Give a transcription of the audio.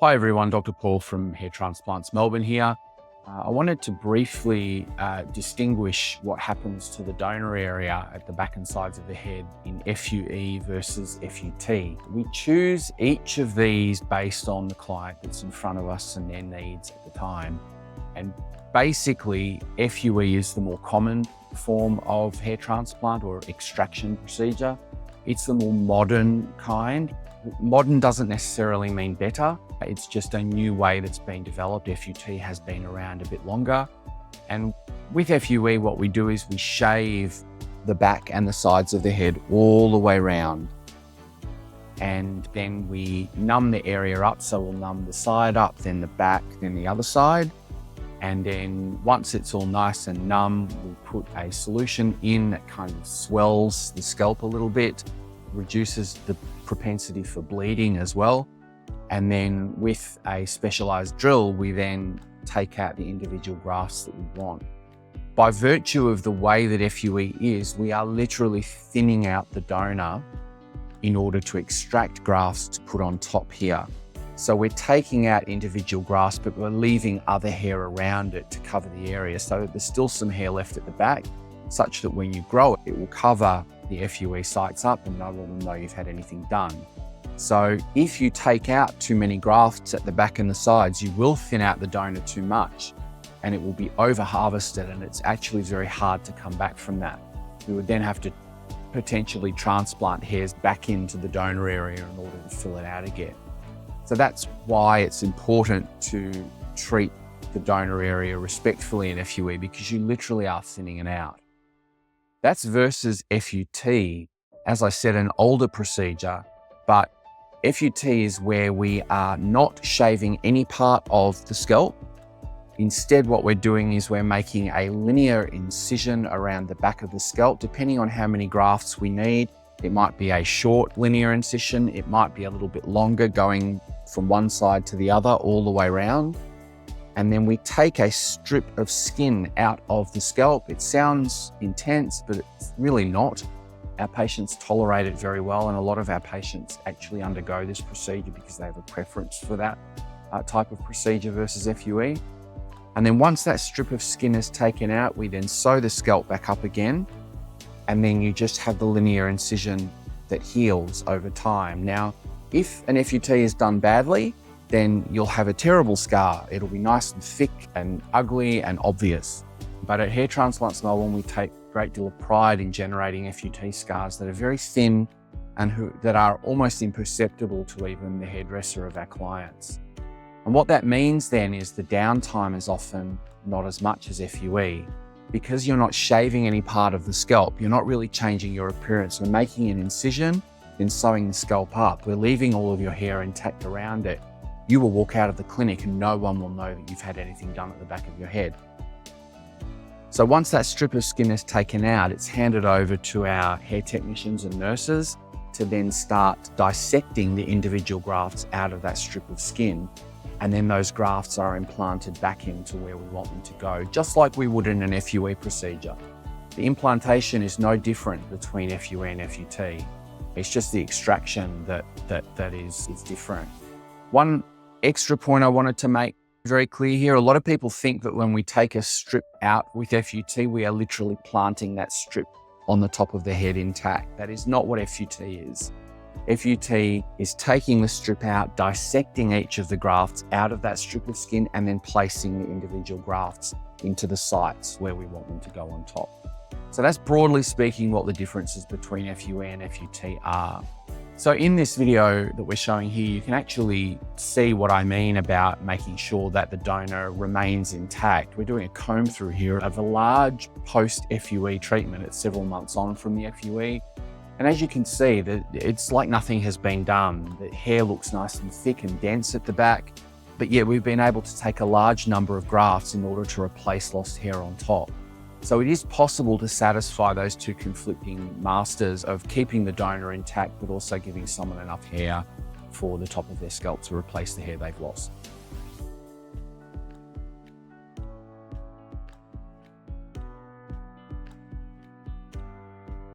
Hi everyone, Dr. Paul from Hair Transplants Melbourne here. I wanted to briefly distinguish what happens to the donor area at the back and sides of the head in FUE versus FUT. We choose each of these based on the client that's in front of us and their needs at the time. And basically, FUE is the more common form of hair transplant or extraction procedure. It's the more modern kind. Modern doesn't necessarily mean better. It's just a new way that's been developed. FUT has been around a bit longer. And with FUE, what we do is we shave the back and the sides of the head all the way around. And then we numb the area up. So we'll numb the side up, then the back, then the other side. And then once it's all nice and numb, we put a solution in that kind of swells the scalp a little bit, reduces the propensity for bleeding as well. And then with a specialized drill, we then take out the individual grafts that we want. By virtue of the way that FUE is, we are literally thinning out the donor in order to extract grafts to put on top here. So we're taking out individual grafts, but we're leaving other hair around it to cover the area. So there's still some hair left at the back, such that when you grow it, it will cover the FUE sites up and no one will know you've had anything done. So if you take out too many grafts at the back and the sides, you will thin out the donor too much and it will be over harvested, and it's actually very hard to come back from that. We would then have to potentially transplant hairs back into the donor area in order to fill it out again. So that's why it's important to treat the donor area respectfully in FUE, because you literally are thinning it out. That's versus FUT, as I said, an older procedure, but FUT is where we are not shaving any part of the scalp. Instead, what we're doing is we're making a linear incision around the back of the scalp, depending on how many grafts we need. It might be a short linear incision. It might be a little bit longer, going from one side to the other all the way around. And then we take a strip of skin out of the scalp. It sounds intense, but it's really not. Our patients tolerate it very well, and a lot of our patients actually undergo this procedure because they have a preference for that type of procedure versus FUE. And then once that strip of skin is taken out, we then sew the scalp back up again, and then you just have the linear incision that heals over time. Now, if an FUT is done badly, then you'll have a terrible scar. It'll be nice and thick and ugly and obvious. But at Hair Transplants Melbourne, we take a great deal of pride in generating FUT scars that are very thin and that are almost imperceptible to even the hairdresser of our clients. And what that means then is the downtime is often not as much as FUE. Because you're not shaving any part of the scalp, you're not really changing your appearance. We're making an incision, then sewing the scalp up. We're leaving all of your hair intact around it. You will walk out of the clinic and no one will know that you've had anything done at the back of your head. So once that strip of skin is taken out, it's handed over to our hair technicians and nurses to then start dissecting the individual grafts out of that strip of skin. And then those grafts are implanted back into where we want them to go, just like we would in an FUE procedure. The implantation is no different between FUE and FUT. It's just the extraction that is different. One extra point I wanted to make very clear here, a lot of people think that when we take a strip out with FUT, we are literally planting that strip on the top of the head intact. That is not what FUT is. FUT is taking the strip out, dissecting each of the grafts out of that strip of skin, and then placing the individual grafts into the sites where we want them to go on top. So that's broadly speaking what the differences between FUE and FUT are. So in this video that we're showing here, you can actually see what I mean about making sure that the donor remains intact. We're doing a comb through here of a large post-FUE treatment. It's several months on from the FUE. And as you can see, it's like nothing has been done. The hair looks nice and thick and dense at the back, but yet we've been able to take a large number of grafts in order to replace lost hair on top. So it is possible to satisfy those two conflicting masters of keeping the donor intact, but also giving someone enough hair for the top of their scalp to replace the hair they've lost.